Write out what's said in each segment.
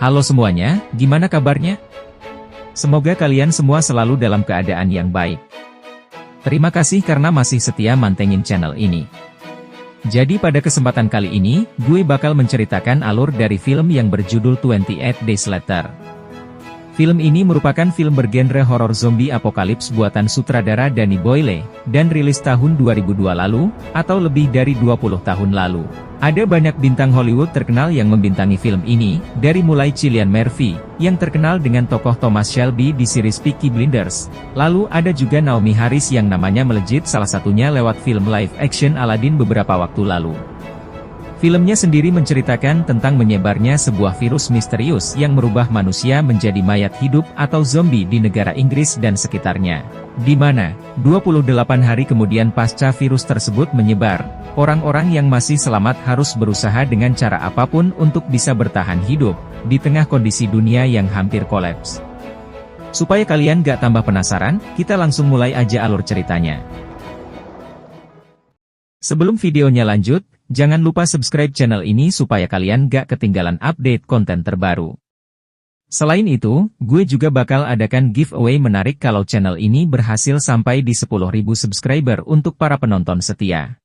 Halo semuanya, gimana kabarnya? Semoga kalian semua selalu dalam keadaan yang baik. Terima kasih karena masih setia mantengin channel ini. Jadi pada kesempatan kali ini, gue bakal menceritakan alur dari film yang berjudul 28 Days Later. Film ini merupakan film bergenre horor zombie apokalips buatan sutradara Danny Boyle, dan rilis tahun 2002 lalu, atau lebih dari 20 tahun lalu. Ada banyak bintang Hollywood terkenal yang membintangi film ini, dari mulai Cillian Murphy, yang terkenal dengan tokoh Thomas Shelby di series Peaky Blinders. Lalu ada juga Naomie Harris yang namanya melejit salah satunya lewat film live action Aladdin beberapa waktu lalu. Filmnya sendiri menceritakan tentang menyebarnya sebuah virus misterius yang merubah manusia menjadi mayat hidup atau zombie di negara Inggris dan sekitarnya. Di mana, 28 hari kemudian pasca virus tersebut menyebar, orang-orang yang masih selamat harus berusaha dengan cara apapun untuk bisa bertahan hidup, di tengah kondisi dunia yang hampir kolaps. Supaya kalian gak tambah penasaran, kita langsung mulai aja alur ceritanya. Sebelum videonya lanjut, jangan lupa subscribe channel ini supaya kalian gak ketinggalan update konten terbaru. Selain itu, gue juga bakal adakan giveaway menarik kalau channel ini berhasil sampai di 10.000 subscriber untuk para penonton setia.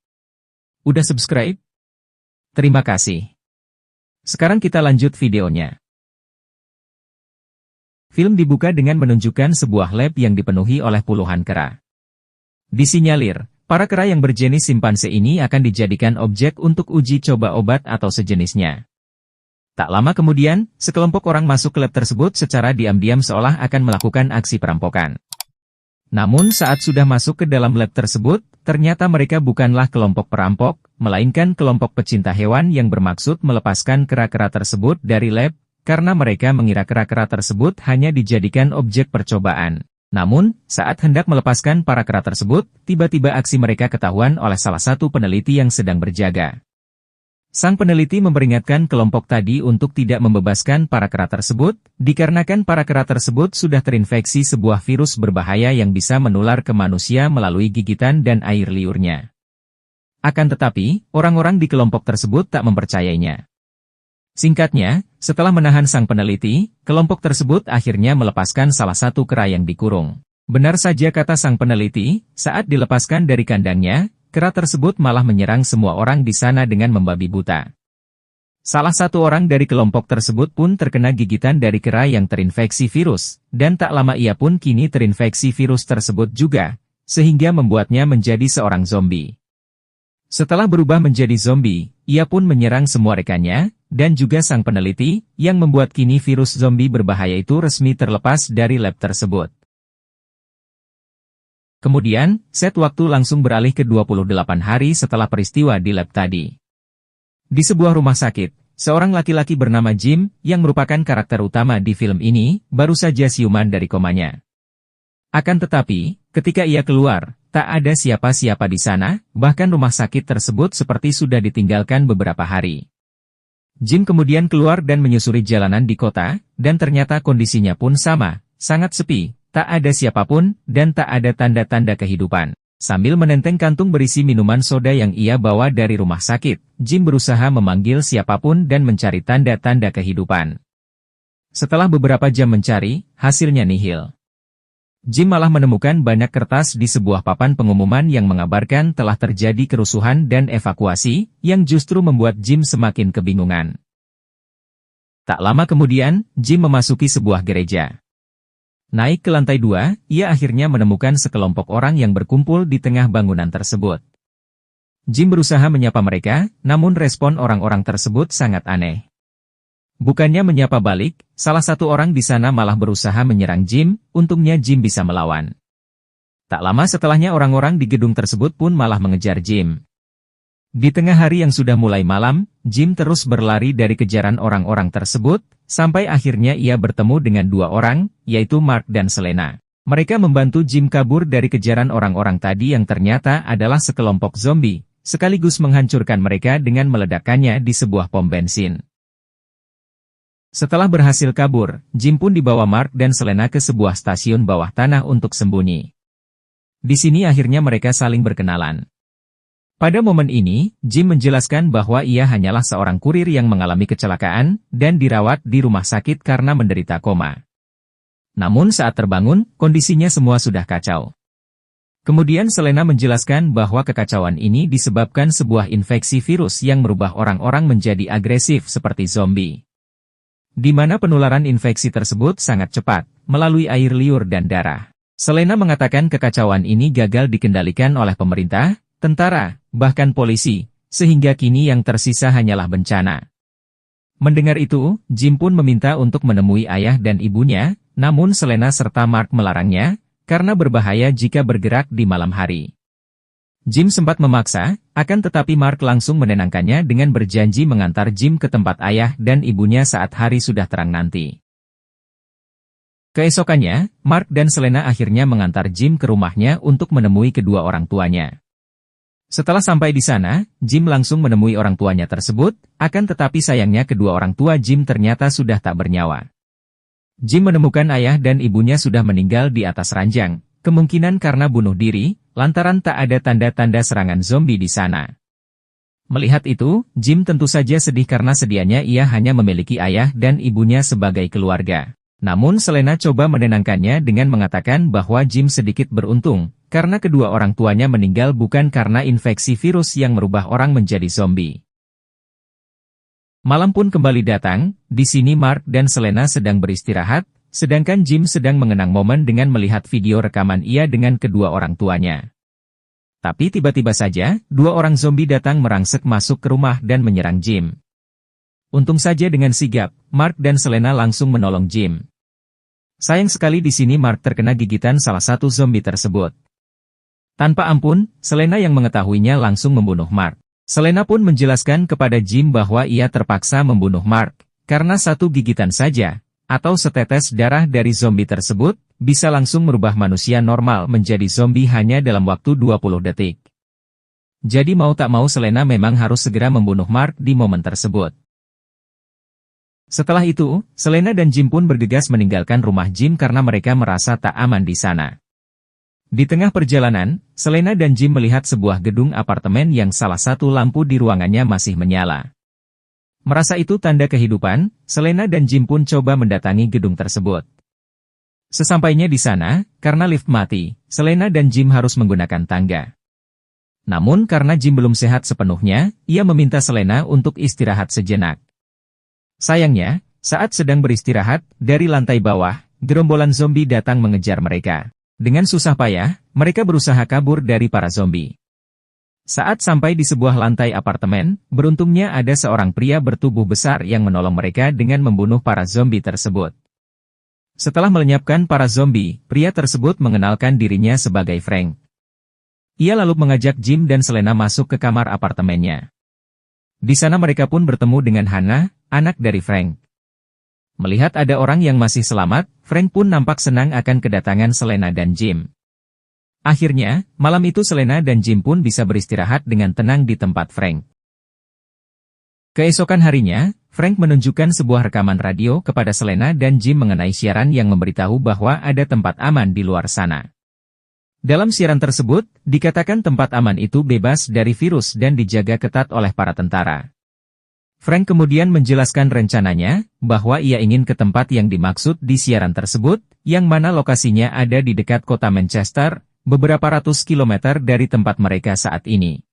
Udah subscribe? Terima kasih. Sekarang kita lanjut videonya. Film dibuka dengan menunjukkan sebuah lab yang dipenuhi oleh puluhan kera. Disinyalir, para kera yang berjenis simpanse ini akan dijadikan objek untuk uji coba obat atau sejenisnya. Tak lama kemudian, sekelompok orang masuk ke lab tersebut secara diam-diam seolah akan melakukan aksi perampokan. Namun saat sudah masuk ke dalam lab tersebut, ternyata mereka bukanlah kelompok perampok, melainkan kelompok pecinta hewan yang bermaksud melepaskan kera-kera tersebut dari lab, karena mereka mengira kera-kera tersebut hanya dijadikan objek percobaan. Namun, saat hendak melepaskan para kera tersebut, tiba-tiba aksi mereka ketahuan oleh salah satu peneliti yang sedang berjaga. Sang peneliti memperingatkan kelompok tadi untuk tidak membebaskan para kera tersebut, dikarenakan para kera tersebut sudah terinfeksi sebuah virus berbahaya yang bisa menular ke manusia melalui gigitan dan air liurnya. Akan tetapi, orang-orang di kelompok tersebut tak mempercayainya. Singkatnya, setelah menahan sang peneliti, kelompok tersebut akhirnya melepaskan salah satu kera yang dikurung. Benar saja kata sang peneliti, saat dilepaskan dari kandangnya, kera tersebut malah menyerang semua orang di sana dengan membabi buta. Salah satu orang dari kelompok tersebut pun terkena gigitan dari kera yang terinfeksi virus, dan tak lama ia pun kini terinfeksi virus tersebut juga, sehingga membuatnya menjadi seorang zombie. Setelah berubah menjadi zombie, ia pun menyerang semua rekannya, dan juga sang peneliti, yang membuat kini virus zombie berbahaya itu resmi terlepas dari lab tersebut. Kemudian, set waktu langsung beralih ke 28 hari setelah peristiwa di lab tadi. Di sebuah rumah sakit, seorang laki-laki bernama Jim, yang merupakan karakter utama di film ini, baru saja siuman dari komanya. Akan tetapi, ketika ia keluar, tak ada siapa-siapa di sana, bahkan rumah sakit tersebut seperti sudah ditinggalkan beberapa hari. Jim kemudian keluar dan menyusuri jalanan di kota, dan ternyata kondisinya pun sama, sangat sepi. Tak ada siapapun, dan tak ada tanda-tanda kehidupan. Sambil menenteng kantung berisi minuman soda yang ia bawa dari rumah sakit, Jim berusaha memanggil siapapun dan mencari tanda-tanda kehidupan. Setelah beberapa jam mencari, hasilnya nihil. Jim malah menemukan banyak kertas di sebuah papan pengumuman yang mengabarkan telah terjadi kerusuhan dan evakuasi, yang justru membuat Jim semakin kebingungan. Tak lama kemudian, Jim memasuki sebuah gereja. Naik ke lantai 2, ia akhirnya menemukan sekelompok orang yang berkumpul di tengah bangunan tersebut. Jim berusaha menyapa mereka, namun respon orang-orang tersebut sangat aneh. Bukannya menyapa balik, salah satu orang di sana malah berusaha menyerang Jim, untungnya Jim bisa melawan. Tak lama setelahnya orang-orang di gedung tersebut pun malah mengejar Jim. Di tengah hari yang sudah mulai malam, Jim terus berlari dari kejaran orang-orang tersebut, sampai akhirnya ia bertemu dengan dua orang, yaitu Mark dan Selena. Mereka membantu Jim kabur dari kejaran orang-orang tadi yang ternyata adalah sekelompok zombie, sekaligus menghancurkan mereka dengan meledakkannya di sebuah pom bensin. Setelah berhasil kabur, Jim pun dibawa Mark dan Selena ke sebuah stasiun bawah tanah untuk sembunyi. Di sini akhirnya mereka saling berkenalan. Pada momen ini, Jim menjelaskan bahwa ia hanyalah seorang kurir yang mengalami kecelakaan dan dirawat di rumah sakit karena menderita koma. Namun saat terbangun, kondisinya semua sudah kacau. Kemudian Selena menjelaskan bahwa kekacauan ini disebabkan sebuah infeksi virus yang merubah orang-orang menjadi agresif seperti zombie. Di mana penularan infeksi tersebut sangat cepat, melalui air liur dan darah. Selena mengatakan kekacauan ini gagal dikendalikan oleh pemerintah, tentara, bahkan polisi, sehingga kini yang tersisa hanyalah bencana. Mendengar itu, Jim pun meminta untuk menemui ayah dan ibunya, namun Selena serta Mark melarangnya, karena berbahaya jika bergerak di malam hari. Jim sempat memaksa, akan tetapi Mark langsung menenangkannya dengan berjanji mengantar Jim ke tempat ayah dan ibunya saat hari sudah terang nanti. Keesokannya, Mark dan Selena akhirnya mengantar Jim ke rumahnya untuk menemui kedua orang tuanya. Setelah sampai di sana, Jim langsung menemui orang tuanya tersebut, akan tetapi sayangnya kedua orang tua Jim ternyata sudah tak bernyawa. Jim menemukan ayah dan ibunya sudah meninggal di atas ranjang, kemungkinan karena bunuh diri, lantaran tak ada tanda-tanda serangan zombie di sana. Melihat itu, Jim tentu saja sedih karena sedianya ia hanya memiliki ayah dan ibunya sebagai keluarga. Namun Selena coba menenangkannya dengan mengatakan bahwa Jim sedikit beruntung, karena kedua orang tuanya meninggal bukan karena infeksi virus yang merubah orang menjadi zombie. Malam pun kembali datang, di sini Mark dan Selena sedang beristirahat, sedangkan Jim sedang mengenang momen dengan melihat video rekaman ia dengan kedua orang tuanya. Tapi tiba-tiba saja, dua orang zombie datang merangsek masuk ke rumah dan menyerang Jim. Untung saja dengan sigap, Mark dan Selena langsung menolong Jim. Sayang sekali di sini Mark terkena gigitan salah satu zombie tersebut. Tanpa ampun, Selena yang mengetahuinya langsung membunuh Mark. Selena pun menjelaskan kepada Jim bahwa ia terpaksa membunuh Mark, karena satu gigitan saja, atau setetes darah dari zombie tersebut, bisa langsung merubah manusia normal menjadi zombie hanya dalam waktu 20 detik. Jadi mau tak mau Selena memang harus segera membunuh Mark di momen tersebut. Setelah itu, Selena dan Jim pun bergegas meninggalkan rumah Jim karena mereka merasa tak aman di sana. Di tengah perjalanan, Selena dan Jim melihat sebuah gedung apartemen yang salah satu lampu di ruangannya masih menyala. Merasa itu tanda kehidupan, Selena dan Jim pun coba mendatangi gedung tersebut. Sesampainya di sana, karena lift mati, Selena dan Jim harus menggunakan tangga. Namun karena Jim belum sehat sepenuhnya, ia meminta Selena untuk istirahat sejenak. Sayangnya, saat sedang beristirahat, dari lantai bawah, gerombolan zombie datang mengejar mereka. Dengan susah payah, mereka berusaha kabur dari para zombie. Saat sampai di sebuah lantai apartemen, beruntungnya ada seorang pria bertubuh besar yang menolong mereka dengan membunuh para zombie tersebut. Setelah melenyapkan para zombie, pria tersebut mengenalkan dirinya sebagai Frank. Ia lalu mengajak Jim dan Selena masuk ke kamar apartemennya. Di sana mereka pun bertemu dengan Hannah, anak dari Frank. Melihat ada orang yang masih selamat, Frank pun nampak senang akan kedatangan Selena dan Jim. Akhirnya, malam itu Selena dan Jim pun bisa beristirahat dengan tenang di tempat Frank. Keesokan harinya, Frank menunjukkan sebuah rekaman radio kepada Selena dan Jim mengenai siaran yang memberitahu bahwa ada tempat aman di luar sana. Dalam siaran tersebut, dikatakan tempat aman itu bebas dari virus dan dijaga ketat oleh para tentara. Frank kemudian menjelaskan rencananya, bahwa ia ingin ke tempat yang dimaksud di siaran tersebut, yang mana lokasinya ada di dekat kota Manchester, beberapa ratus kilometer dari tempat mereka saat ini.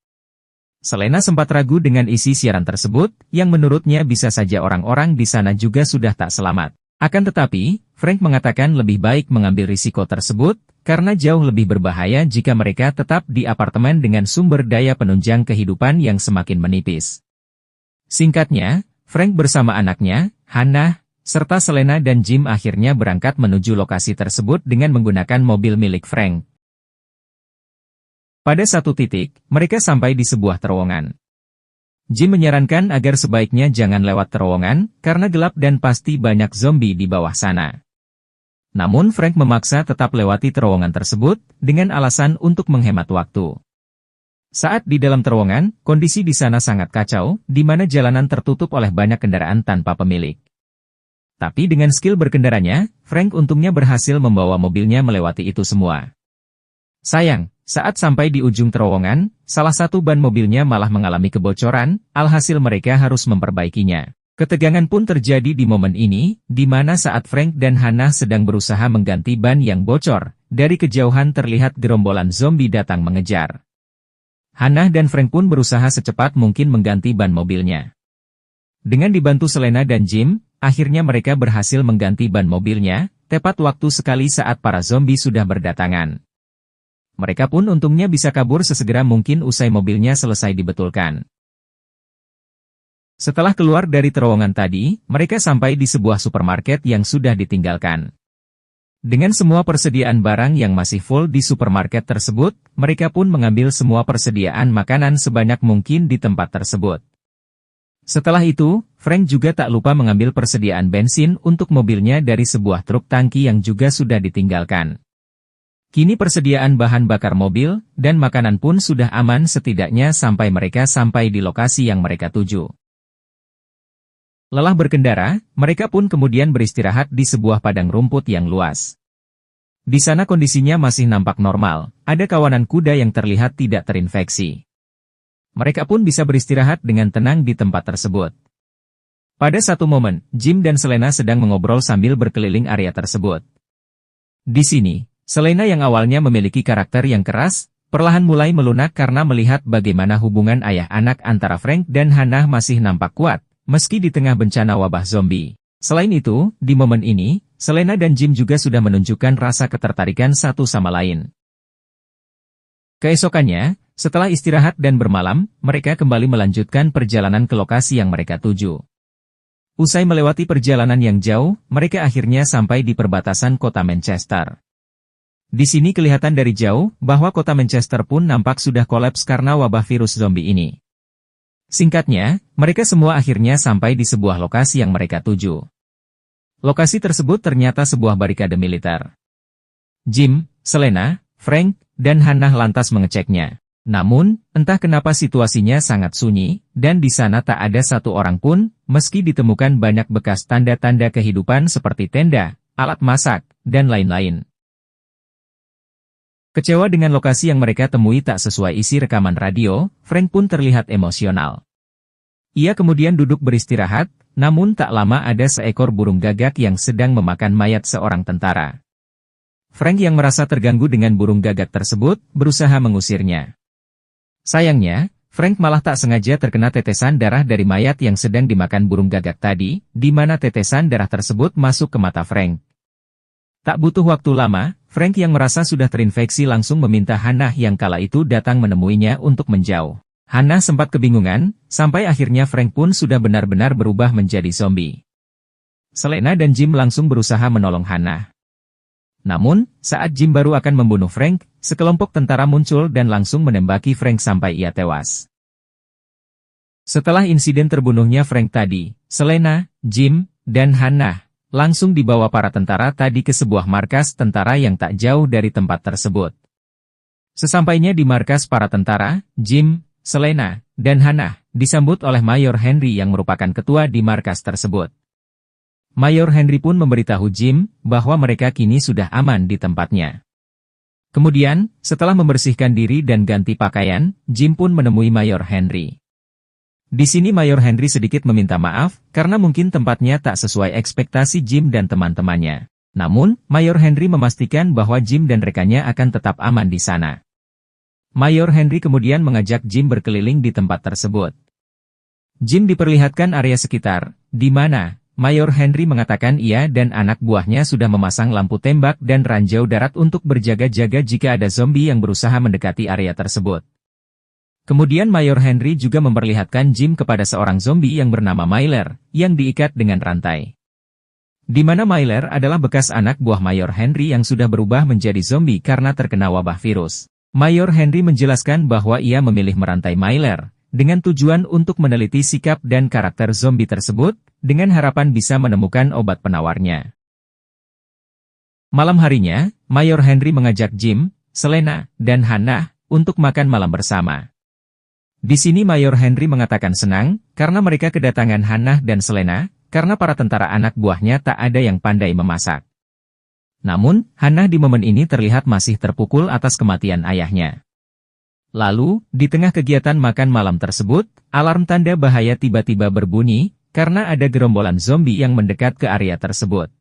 Selena sempat ragu dengan isi siaran tersebut, yang menurutnya bisa saja orang-orang di sana juga sudah tak selamat. Akan tetapi, Frank mengatakan lebih baik mengambil risiko tersebut, karena jauh lebih berbahaya jika mereka tetap di apartemen dengan sumber daya penunjang kehidupan yang semakin menipis. Singkatnya, Frank bersama anaknya, Hannah, serta Selena dan Jim akhirnya berangkat menuju lokasi tersebut dengan menggunakan mobil milik Frank. Pada satu titik, mereka sampai di sebuah terowongan. Jim menyarankan agar sebaiknya jangan lewat terowongan, karena gelap dan pasti banyak zombie di bawah sana. Namun Frank memaksa tetap lewati terowongan tersebut, dengan alasan untuk menghemat waktu. Saat di dalam terowongan, kondisi di sana sangat kacau, di mana jalanan tertutup oleh banyak kendaraan tanpa pemilik. Tapi dengan skill berkendaranya, Frank untungnya berhasil membawa mobilnya melewati itu semua. Sayang, Saat sampai di ujung terowongan, salah satu ban mobilnya malah mengalami kebocoran, alhasil mereka harus memperbaikinya. Ketegangan pun terjadi di momen ini, di mana saat Frank dan Hannah sedang berusaha mengganti ban yang bocor, dari kejauhan terlihat gerombolan zombie datang mengejar. Hannah dan Frank pun berusaha secepat mungkin mengganti ban mobilnya. Dengan dibantu Selena dan Jim, akhirnya mereka berhasil mengganti ban mobilnya, tepat waktu sekali saat para zombie sudah berdatangan. Mereka pun untungnya bisa kabur sesegera mungkin usai mobilnya selesai dibetulkan. Setelah keluar dari terowongan tadi, mereka sampai di sebuah supermarket yang sudah ditinggalkan. Dengan semua persediaan barang yang masih full di supermarket tersebut, mereka pun mengambil semua persediaan makanan sebanyak mungkin di tempat tersebut. Setelah itu, Frank juga tak lupa mengambil persediaan bensin untuk mobilnya dari sebuah truk tangki yang juga sudah ditinggalkan. Kini persediaan bahan bakar mobil dan makanan pun sudah aman setidaknya sampai mereka sampai di lokasi yang mereka tuju. Lelah berkendara, mereka pun kemudian beristirahat di sebuah padang rumput yang luas. Di sana kondisinya masih nampak normal, ada kawanan kuda yang terlihat tidak terinfeksi. Mereka pun bisa beristirahat dengan tenang di tempat tersebut. Pada satu momen, Jim dan Selena sedang mengobrol sambil berkeliling area tersebut. Di sini, Selena yang awalnya memiliki karakter yang keras, perlahan mulai melunak karena melihat bagaimana hubungan ayah anak antara Frank dan Hannah masih nampak kuat, meski di tengah bencana wabah zombie. Selain itu, di momen ini, Selena dan Jim juga sudah menunjukkan rasa ketertarikan satu sama lain. Keesokannya, setelah istirahat dan bermalam, mereka kembali melanjutkan perjalanan ke lokasi yang mereka tuju. Usai melewati perjalanan yang jauh, mereka akhirnya sampai di perbatasan kota Manchester. Di sini kelihatan dari jauh bahwa kota Manchester pun nampak sudah kolaps karena wabah virus zombie ini. Singkatnya, mereka semua akhirnya sampai di sebuah lokasi yang mereka tuju. Lokasi tersebut ternyata sebuah barikade militer. Jim, Selena, Frank, dan Hannah lantas mengeceknya. Namun, entah kenapa situasinya sangat sunyi, dan di sana tak ada satu orang pun, meski ditemukan banyak bekas tanda-tanda kehidupan seperti tenda, alat masak, dan lain-lain. Kecewa dengan lokasi yang mereka temui tak sesuai isi rekaman radio, Frank pun terlihat emosional. Ia kemudian duduk beristirahat, namun tak lama ada seekor burung gagak yang sedang memakan mayat seorang tentara. Frank yang merasa terganggu dengan burung gagak tersebut, berusaha mengusirnya. Sayangnya, Frank malah tak sengaja terkena tetesan darah dari mayat yang sedang dimakan burung gagak tadi, di mana tetesan darah tersebut masuk ke mata Frank. Tak butuh waktu lama, Frank yang merasa sudah terinfeksi langsung meminta Hannah yang kala itu datang menemuinya untuk menjauh. Hannah sempat kebingungan, sampai akhirnya Frank pun sudah benar-benar berubah menjadi zombie. Selena dan Jim langsung berusaha menolong Hannah. Namun, saat Jim baru akan membunuh Frank, sekelompok tentara muncul dan langsung menembaki Frank sampai ia tewas. Setelah insiden terbunuhnya Frank tadi, Selena, Jim, dan Hannah langsung dibawa para tentara tadi ke sebuah markas tentara yang tak jauh dari tempat tersebut. Sesampainya di markas para tentara, Jim, Selena, dan Hannah disambut oleh Mayor Henry yang merupakan ketua di markas tersebut. Mayor Henry pun memberitahu Jim bahwa mereka kini sudah aman di tempatnya. Kemudian, setelah membersihkan diri dan ganti pakaian, Jim pun menemui Mayor Henry. Di sini Mayor Henry sedikit meminta maaf, karena mungkin tempatnya tak sesuai ekspektasi Jim dan teman-temannya. Namun, Mayor Henry memastikan bahwa Jim dan rekannya akan tetap aman di sana. Mayor Henry kemudian mengajak Jim berkeliling di tempat tersebut. Jim diperlihatkan area sekitar, di mana Mayor Henry mengatakan ia dan anak buahnya sudah memasang lampu tembak dan ranjau darat untuk berjaga-jaga jika ada zombie yang berusaha mendekati area tersebut. Kemudian Mayor Henry juga memperlihatkan Jim kepada seorang zombie yang bernama Myler, yang diikat dengan rantai. Di mana Myler adalah bekas anak buah Mayor Henry yang sudah berubah menjadi zombie karena terkena wabah virus. Mayor Henry menjelaskan bahwa ia memilih merantai Myler, dengan tujuan untuk meneliti sikap dan karakter zombie tersebut, dengan harapan bisa menemukan obat penawarnya. Malam harinya, Mayor Henry mengajak Jim, Selena, dan Hannah untuk makan malam bersama. Di sini Mayor Henry mengatakan senang, karena mereka kedatangan Hannah dan Selena, karena para tentara anak buahnya tak ada yang pandai memasak. Namun, Hannah di momen ini terlihat masih terpukul atas kematian ayahnya. Lalu, di tengah kegiatan makan malam tersebut, alarm tanda bahaya tiba-tiba berbunyi, karena ada gerombolan zombie yang mendekat ke area tersebut.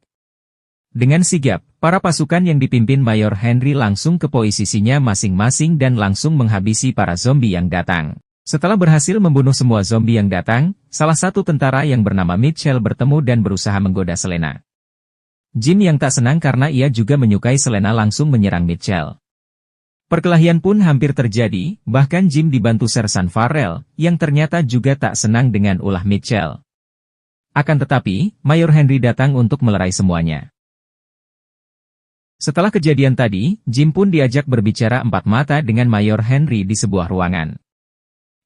Dengan sigap, para pasukan yang dipimpin Mayor Henry langsung ke posisinya masing-masing dan langsung menghabisi para zombie yang datang. Setelah berhasil membunuh semua zombie yang datang, salah satu tentara yang bernama Mitchell bertemu dan berusaha menggoda Selena. Jim yang tak senang karena ia juga menyukai Selena langsung menyerang Mitchell. Perkelahian pun hampir terjadi, bahkan Jim dibantu Sersan Farrell, yang ternyata juga tak senang dengan ulah Mitchell. Akan tetapi, Mayor Henry datang untuk melerai semuanya. Setelah kejadian tadi, Jim pun diajak berbicara empat mata dengan Mayor Henry di sebuah ruangan.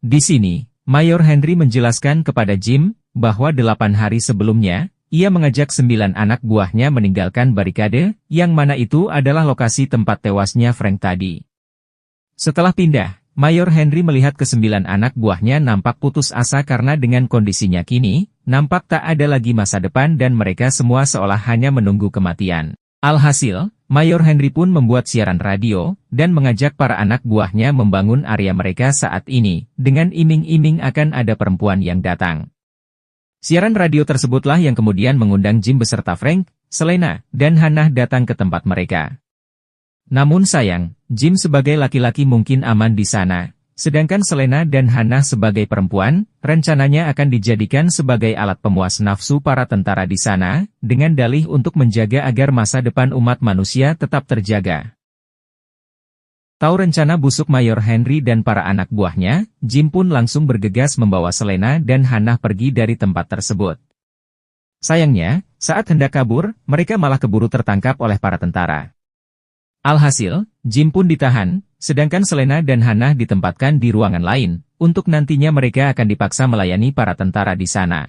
Di sini, Mayor Henry menjelaskan kepada Jim, bahwa 8 hari sebelumnya, ia mengajak 9 anak buahnya meninggalkan barikade, yang mana itu adalah lokasi tempat tewasnya Frank tadi. Setelah pindah, Mayor Henry melihat ke-9 anak buahnya nampak putus asa karena dengan kondisinya kini, nampak tak ada lagi masa depan dan mereka semua seolah hanya menunggu kematian. Alhasil, Mayor Henry pun membuat siaran radio, dan mengajak para anak buahnya membangun area mereka saat ini, dengan iming-iming akan ada perempuan yang datang. Siaran radio tersebutlah yang kemudian mengundang Jim beserta Frank, Selena, dan Hannah datang ke tempat mereka. Namun sayang, Jim sebagai laki-laki mungkin aman di sana, sedangkan Selena dan Hannah sebagai perempuan, rencananya akan dijadikan sebagai alat pemuas nafsu para tentara di sana, dengan dalih untuk menjaga agar masa depan umat manusia tetap terjaga. Tahu rencana busuk Mayor Henry dan para anak buahnya, Jim pun langsung bergegas membawa Selena dan Hannah pergi dari tempat tersebut. Sayangnya, saat hendak kabur, mereka malah keburu tertangkap oleh para tentara. Alhasil, Jim pun ditahan, sedangkan Selena dan Hannah ditempatkan di ruangan lain, untuk nantinya mereka akan dipaksa melayani para tentara di sana.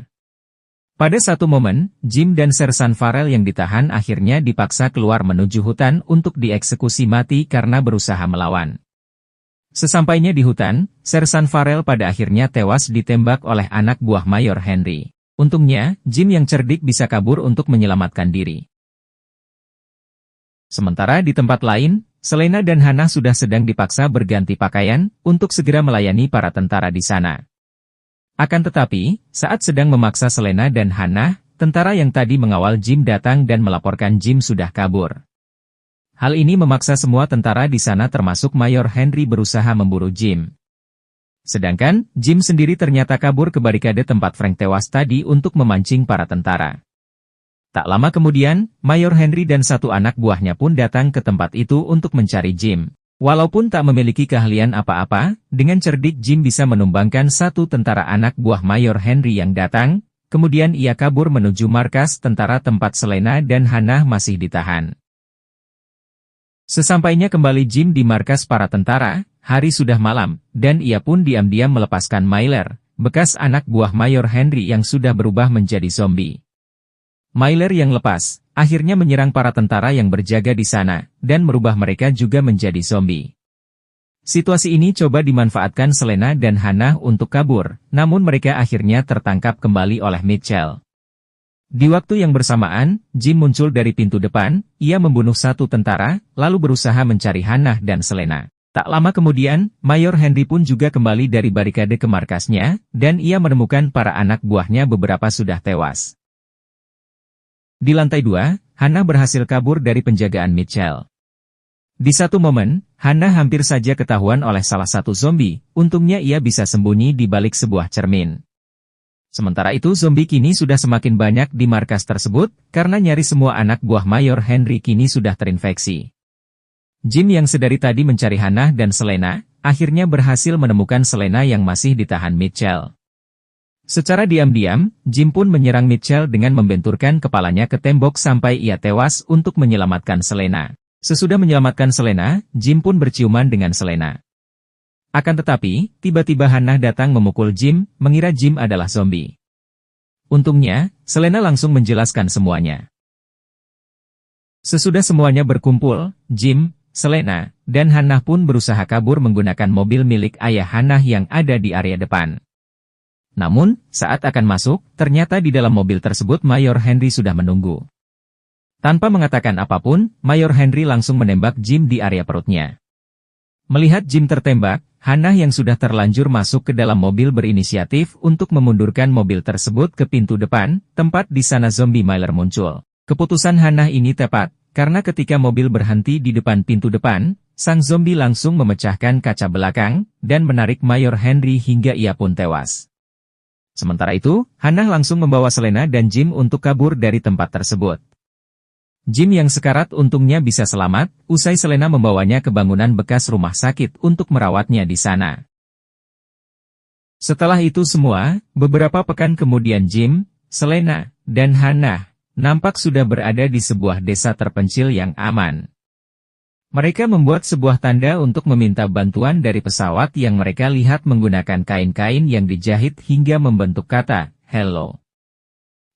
Pada satu momen, Jim dan Sersan Farrell yang ditahan akhirnya dipaksa keluar menuju hutan untuk dieksekusi mati karena berusaha melawan. Sesampainya di hutan, Sersan Farrell pada akhirnya tewas ditembak oleh anak buah Mayor Henry. Untungnya, Jim yang cerdik bisa kabur untuk menyelamatkan diri. Sementara di tempat lain, Selena dan Hannah sudah sedang dipaksa berganti pakaian untuk segera melayani para tentara di sana. Akan tetapi, saat sedang memaksa Selena dan Hannah, tentara yang tadi mengawal Jim datang dan melaporkan Jim sudah kabur. Hal ini memaksa semua tentara di sana termasuk Mayor Henry berusaha memburu Jim. Sedangkan, Jim sendiri ternyata kabur ke barikade tempat Frank tewas tadi untuk memancing para tentara. Tak lama kemudian, Mayor Henry dan satu anak buahnya pun datang ke tempat itu untuk mencari Jim. Walaupun tak memiliki keahlian apa-apa, dengan cerdik Jim bisa menumbangkan satu tentara anak buah Mayor Henry yang datang, kemudian ia kabur menuju markas tentara tempat Selena dan Hannah masih ditahan. Sesampainya kembali Jim di markas para tentara, hari sudah malam, dan ia pun diam-diam melepaskan Myler, bekas anak buah Mayor Henry yang sudah berubah menjadi zombie. Myler yang lepas, akhirnya menyerang para tentara yang berjaga di sana, dan merubah mereka juga menjadi zombie. Situasi ini coba dimanfaatkan Selena dan Hannah untuk kabur, namun mereka akhirnya tertangkap kembali oleh Mitchell. Di waktu yang bersamaan, Jim muncul dari pintu depan, ia membunuh satu tentara, lalu berusaha mencari Hannah dan Selena. Tak lama kemudian, Mayor Henry pun juga kembali dari barikade ke markasnya, dan ia menemukan para anak buahnya beberapa sudah tewas. Di lantai 2, Hannah berhasil kabur dari penjagaan Mitchell. Di satu momen, Hannah hampir saja ketahuan oleh salah satu zombie, untungnya ia bisa sembunyi di balik sebuah cermin. Sementara itu zombie kini sudah semakin banyak di markas tersebut, karena nyaris semua anak buah Mayor Henry kini sudah terinfeksi. Jim yang sedari tadi mencari Hannah dan Selena, akhirnya berhasil menemukan Selena yang masih ditahan Mitchell. Secara diam-diam, Jim pun menyerang Mitchell dengan membenturkan kepalanya ke tembok sampai ia tewas untuk menyelamatkan Selena. Sesudah menyelamatkan Selena, Jim pun berciuman dengan Selena. Akan tetapi, tiba-tiba Hannah datang memukul Jim, mengira Jim adalah zombie. Untungnya, Selena langsung menjelaskan semuanya. Sesudah semuanya berkumpul, Jim, Selena, dan Hannah pun berusaha kabur menggunakan mobil milik ayah Hannah yang ada di area depan. Namun, saat akan masuk, ternyata di dalam mobil tersebut Mayor Henry sudah menunggu. Tanpa mengatakan apapun, Mayor Henry langsung menembak Jim di area perutnya. Melihat Jim tertembak, Hannah yang sudah terlanjur masuk ke dalam mobil berinisiatif untuk memundurkan mobil tersebut ke pintu depan, tempat di sana zombie Miller muncul. Keputusan Hannah ini tepat, karena ketika mobil berhenti di depan pintu depan, sang zombie langsung memecahkan kaca belakang, dan menarik Mayor Henry hingga ia pun tewas. Sementara itu, Hannah langsung membawa Selena dan Jim untuk kabur dari tempat tersebut. Jim yang sekarat untungnya bisa selamat, usai Selena membawanya ke bangunan bekas rumah sakit untuk merawatnya di sana. Setelah itu semua, beberapa pekan kemudian Jim, Selena, dan Hannah nampak sudah berada di sebuah desa terpencil yang aman. Mereka membuat sebuah tanda untuk meminta bantuan dari pesawat yang mereka lihat menggunakan kain-kain yang dijahit hingga membentuk kata, "Hello".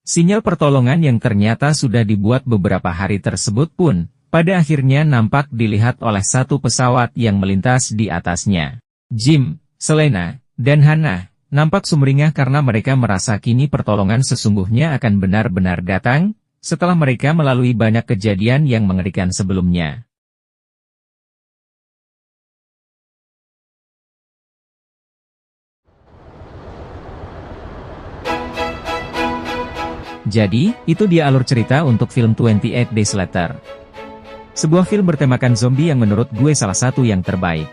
Sinyal pertolongan yang ternyata sudah dibuat beberapa hari tersebut pun, pada akhirnya nampak dilihat oleh satu pesawat yang melintas di atasnya. Jim, Selena, dan Hannah nampak sumringah karena mereka merasa kini pertolongan sesungguhnya akan benar-benar datang, setelah mereka melalui banyak kejadian yang mengerikan sebelumnya. Jadi, itu dia alur cerita untuk film 28 Days Later. Sebuah film bertemakan zombie yang menurut gue salah satu yang terbaik.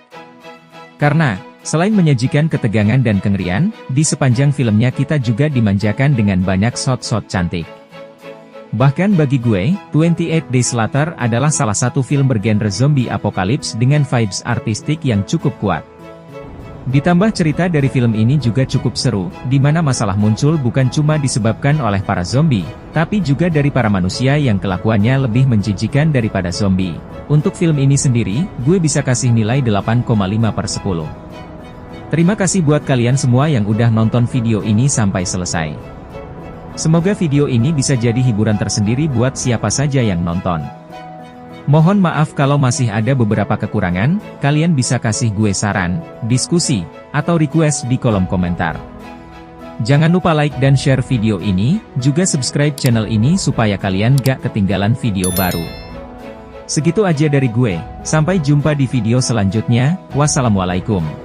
Karena, selain menyajikan ketegangan dan kengerian, di sepanjang filmnya kita juga dimanjakan dengan banyak shot-shot cantik. Bahkan bagi gue, 28 Days Later adalah salah satu film bergenre zombie apokalips dengan vibes artistik yang cukup kuat. Ditambah cerita dari film ini juga cukup seru, di mana masalah muncul bukan cuma disebabkan oleh para zombie, tapi juga dari para manusia yang kelakuannya lebih menjijikan daripada zombie. Untuk film ini sendiri, gue bisa kasih nilai 8,5/10. Terima kasih buat kalian semua yang udah nonton video ini sampai selesai. Semoga video ini bisa jadi hiburan tersendiri buat siapa saja yang nonton. Mohon maaf kalau masih ada beberapa kekurangan, kalian bisa kasih gue saran, diskusi, atau request di kolom komentar. Jangan lupa like dan share video ini, juga subscribe channel ini supaya kalian gak ketinggalan video baru. Segitu aja dari gue, sampai jumpa di video selanjutnya, wassalamualaikum.